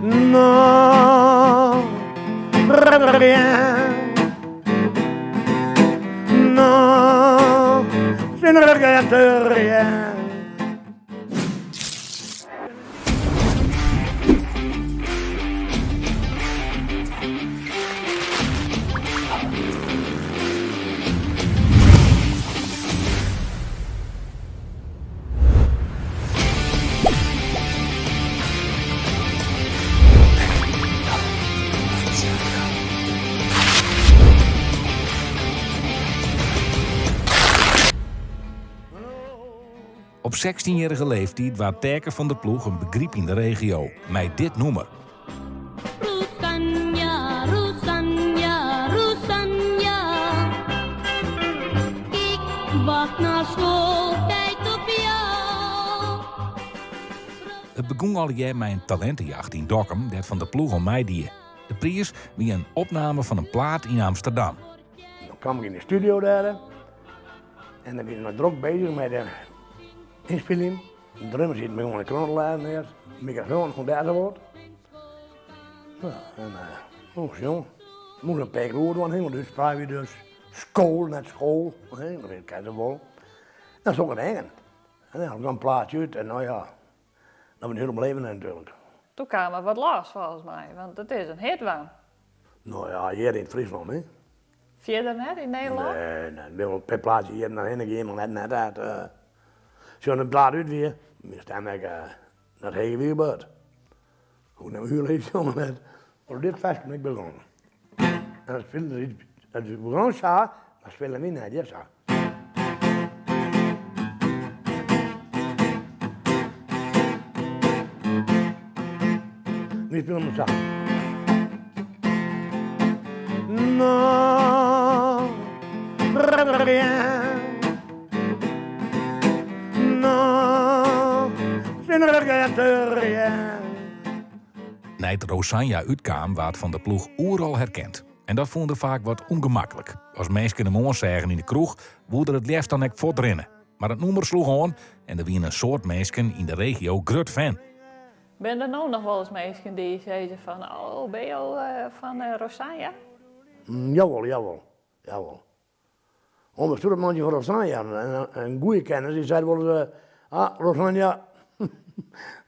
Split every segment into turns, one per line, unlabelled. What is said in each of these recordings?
Non, rien. Non, je ne regrette rien.
Op 16-jarige leeftijd was Terke van der Ploeg een begrip in de regio. Met dit nummer.
Roesanja, Roesanja, Roesanja. Ik wacht naar schooltijd op jou.
Het begon al jaar met een talentenjacht in Dokkum dat van der Ploeg om mij die. De prijs wie een opname van een plaat in Amsterdam.
Dan kwam ik in de studio daar en dan ben ik nog druk bezig met de inspelling. De drummer zit me gewoon in de krontenladen neer, de microfoon van daar wordt. Nou, en jong, moest een paar woorden doen, dus praat je dus school, net school, dat weet ik wel. Dat is ook een eigen. En dan had ik een plaatje uit en nou ja, dat ben ik helemaal leven natuurlijk.
Toen kwam er wat los volgens mij, want het is een hitwaan.
Nou ja, hier in Friesland, hè.
Verder net in Nederland?
Nee, wel per plaatje hier naar heen gegaan, maar net uit. Zo'n plaat uit weer, dan stem ik dat hele weer buiten. Hoe nou heel even jongen met, voor dit fest ben ik begonnen. En dan speelde er iets, als we begonnen zijn, dan spelen we niet, dit zo. We spelen hem samen. Non, rien. Non, je ne regrette rien.
Nijt Roosanja uitkwam werd van der Ploeg overal herkend. En dat vonden vaak wat ongemakkelijk. Als mensen hem oor zeggen in de kroeg, woedde het liefst dan ik voortrennen. Maar het nummer sloeg aan en er waren een soort mensen in de regio grut fan.
Ben er nou nog wel eens mensen die zeggen van, oh, ben je al van Roosanja?
Jawel. Ondertussen een mandje van Roosanja, een goede kennis, die zei wel eens, Roosanja.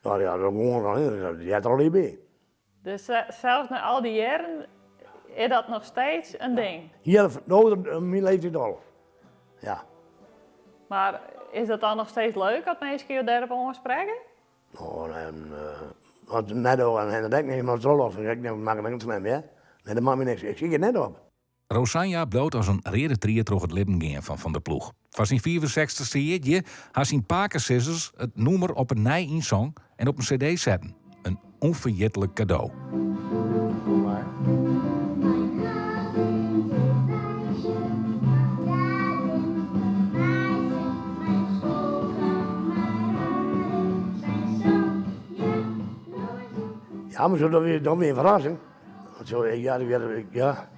Nou ja, dat gewoon, die had er al niet bij.
Dus zelfs na al die jaren is dat nog steeds een ding.
Hier, nou, mijn leeftijd al. Ja.
Maar is dat dan nog steeds leuk dat mensen je daarop aanspreken?
Nou, als net al en dat denk ik niet, maar het is al los, ik maak hem niet slim, ja. Nee, dat maakt me niks, ik zie het net op.
Roosanja bloot als een rede trier door het lippen gaan van der Ploeg. Van zijn 64ste jeetje had zijn pakensissers het nummer op een nij song en op een cd zetten. Een onvergetelijk cadeau.
Ja, maar zo dan weer een verrassing. Zo, ja.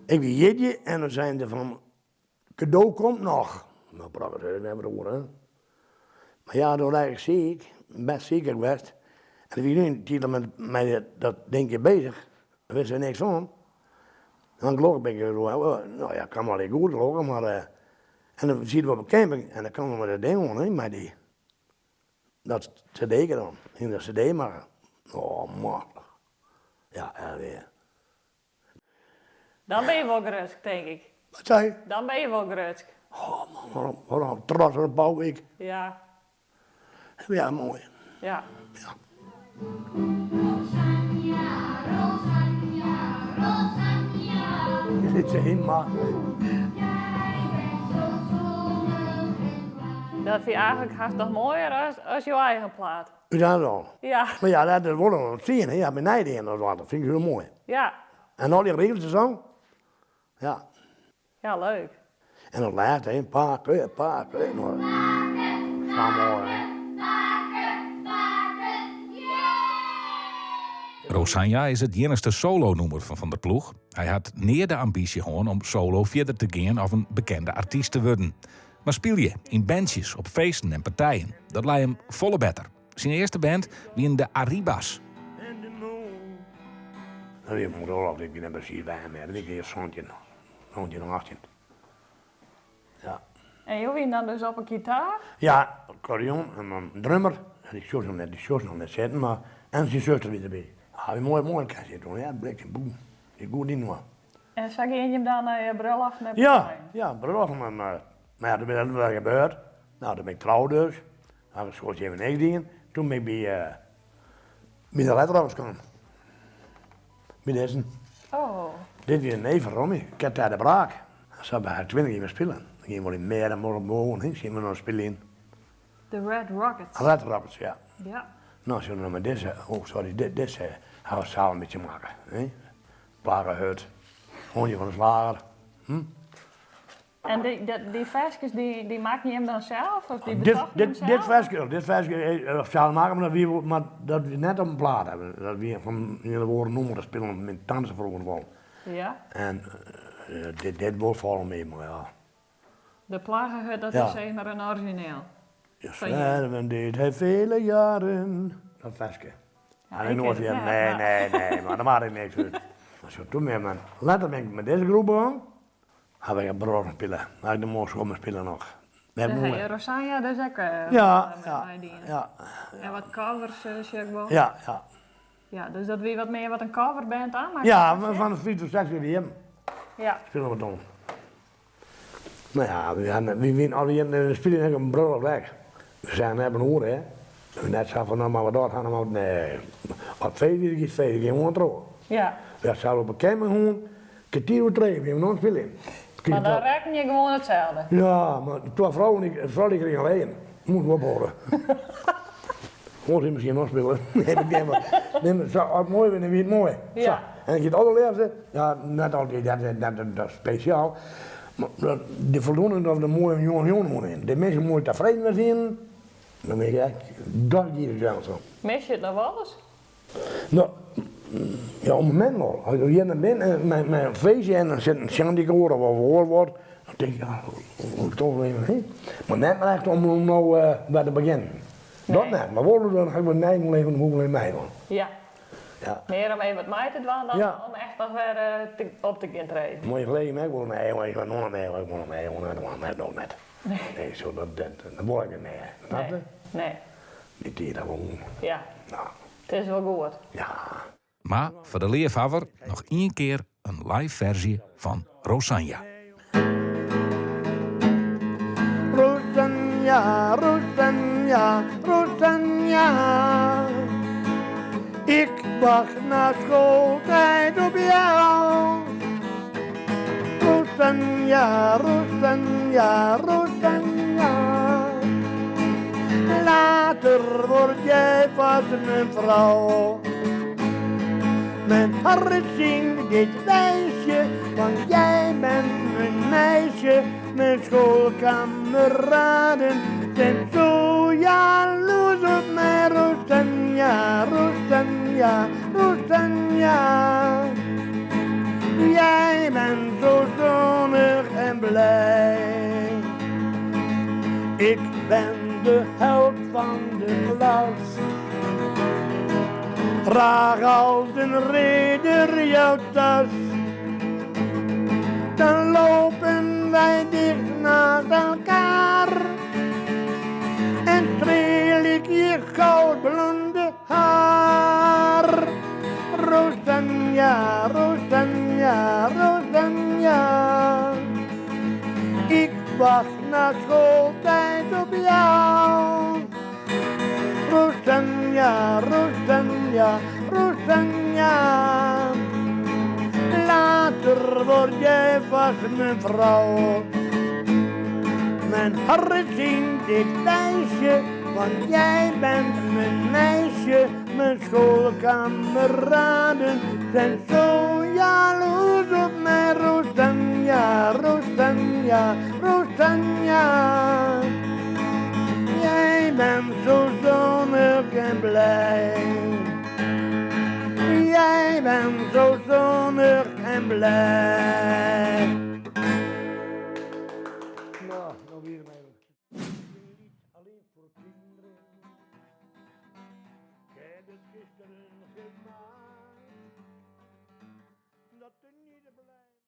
Ik weet jeetje en dan zijn er van, cadeau komt nog. Nou, prachtig, dat hebben we gehoord, hè. Maar ja, toen eigenlijk best zeker geweest. En wie nu titel met dat dingetje bezig, daar wist er niks van. Dan geloof ik, nou ja, kan wel niet goed lopen, maar en dan zitten we op een camping en dan komen we met dat ding aan, met die, dat cd dan, in dat cd maken. Oh man, ja, weer.
Dan ben je wel grutsk, denk ik.
Wat zei je?
Dan ben je wel grutsk.
Oh man, wat een trots op een pauw week.
Ja.
Ja, mooi.
Ja.
Ja. Je zit ze in, maar.
Dat vind je eigenlijk haast nog mooier als je eigen plaat.
Ja, dan.
Ja.
Maar ja, dat wordt nog zien, hè? Ja, benijden en dat vind ik heel mooi.
Ja.
En al die regeltjes zo. Ja.
Ja, leuk.
En dat laatste, een pakken. Nou, zo mooi, hè?
Roosanja is het enigste solo-nummer van der Ploeg. Hij had neer de ambitie gewoon om solo verder te gaan of een bekende artiest te worden. Maar speel je in bandjes, op feesten en partijen. Dat lijkt hem volle beter. Zijn eerste band wie de Arribas.
Dan weer moet Olaf, ik ben net precies bij hem, dat ik hier zoontje nog 18. Ja.
En jullie dan dus op een gitaar?
Ja, accordeon en dan drummer. En die shows nog net zitten, maar en zijn zuster weer erbij. Ja, een mooi kan zitten, ja, het blijkt een boem. Ik goed in hoor.
En zag je hem dan naar je bril af naar
Ja, bruiloft, maar ja, dat is wel gebeurd. Nou, toen ben ik trouw dus. Dan heb ik schoot even niks dingen. Toen ben ik bij de letterhuis gekomen. Bij deze.
Oh,
Dit weer een neef van Romy. Ik heb daar de braak. Ze hebben haar 20 jaar spelen. Dan gingen we in meer en morgen boven heen. Zien we nog spelen in.
de Red Rockets.
Letterhuis, ja.
Ja.
Nou, zullen we met deze, deze gaan we samen een beetje maken. Hè? Plagenhut. Hondje van de slager.
En die versjes, die maak je hem dan zelf? Of die
Dit
betocht je hem zelf?
versje, zal maken, maar dat we net op een plaat hebben. Dat we van in de woorden noemen, dat spelen met dansen vroeger wel.
Ja.
En dit wordt vallen mee, maar ja.
De plagenhut, dat
Ja.
is zeg maar een origineel.
Je
Van je?
zwerven deed hij vele jaren. Dat versje.
Ja,
En
ik
nooit
ken het
weer,
net,
nee, maar dat maakt ik niks uit. Als je toen meer man, later ben ik met deze groep aan, heb ik een brood spelen. Dan heb ik de mooie zomer spelen nog. Met
Dan
moe.
heb je Rosanja dus ook
Ja,
met
ja,
mij dienen.
ja,
En wat covers, zeg wel.
ja, ja.
Ja, dus dat wie wat meer wat een coverband aanmaakt.
Ja, maar van de 5 tot 6 weer hem.
Ja.
Spelen we dan. Nou ja, we winnen alweer de spelen een brul weg. We zijn hebben horen, hè. We net zo van, nou maar we daar gaan, maar nee. Op 5 uur is 5 uur gewoon trouw.
Ja.
Ja, zouden we op een kamer gewoon, kwartier of 3, we hebben nog spelen.
Maar dan reken je gewoon hetzelfde.
Ja, maar twee vrouwen, een vrouw die kreeg alleen. Moet we ophouden. Moet hij misschien nog spelen? Nee, maar zo, mooi vinden we het mooi.
Ja.
Zo. En ik het allerlaatste, ja, net altijd, dat is speciaal. Maar de voldoening dat we de mooie jongen in. De mensen mooi tevreden met zijn, dan denk ik echt, dat hier is zo.
Mis je het nog wel eens?
Nou, ja, op het moment wel. Als je hier naar binnen met een feestje en dan zit een Shandy gehoord of wat gehoord wordt, dan denk je, ja, hoe toch even, hè? Maar net maar echt om nou bij te beginnen. Dat
Nee.
net, maar worden dan hebben we Nijmegen leven en hoeveel in mij dan.
Ja.
Ja.
Meer om even wat mij te doen dan
Ja.
om echt nog weer op te gaan treden.
Mooi geleden, ik wil mee, ik wil nog mee, ik wil mee, dat nog net. Nee, zo dat word ik niet meer. Snap je?
Nee. Nee.
Niet hier gewoon.
Ja.
Nou,
Het is wel goed.
ja.
Maar voor de leerfaver nog één keer een live versie van Rosanja.
Rosanja, Rosanja, Rosanja. Ik wacht na schooltijd op jou. Rosanja, Rosanja, Rosanja. Later word jij vast mijn vrouw. Mijn hart zingt dit wijsje, want jij bent mijn meisje. Mijn schoolkameraden zijn zo jaloers op mij. Rosanja, Rosanja, Rosanja. Jij bent zo zonnig en blij. Ik ben de held van de klas. Draag als een ridder jouw tas. Dan lopen wij dicht naast elkaar. En streel ik je goudblonde haar. Rosanja, Rosanja, Rosanja. Ik wacht na schooltijd op jou. Rosanja, Rosanja, Rosanja. Later word jij vast mijn vrouw. Mijn hart zingt dit wijsje, want jij bent mijn meisje. Mijn schoolkameraden zijn zo jaloers op mij. Rosanja, Rosanja, Rosanja. Jij bent zo zonnig en blij. Jij bent zo zonnig en blij. Nou, nog weer mee. Alleen voor kinderen. Ik heb het gisteren gemaakt. te niet blijven.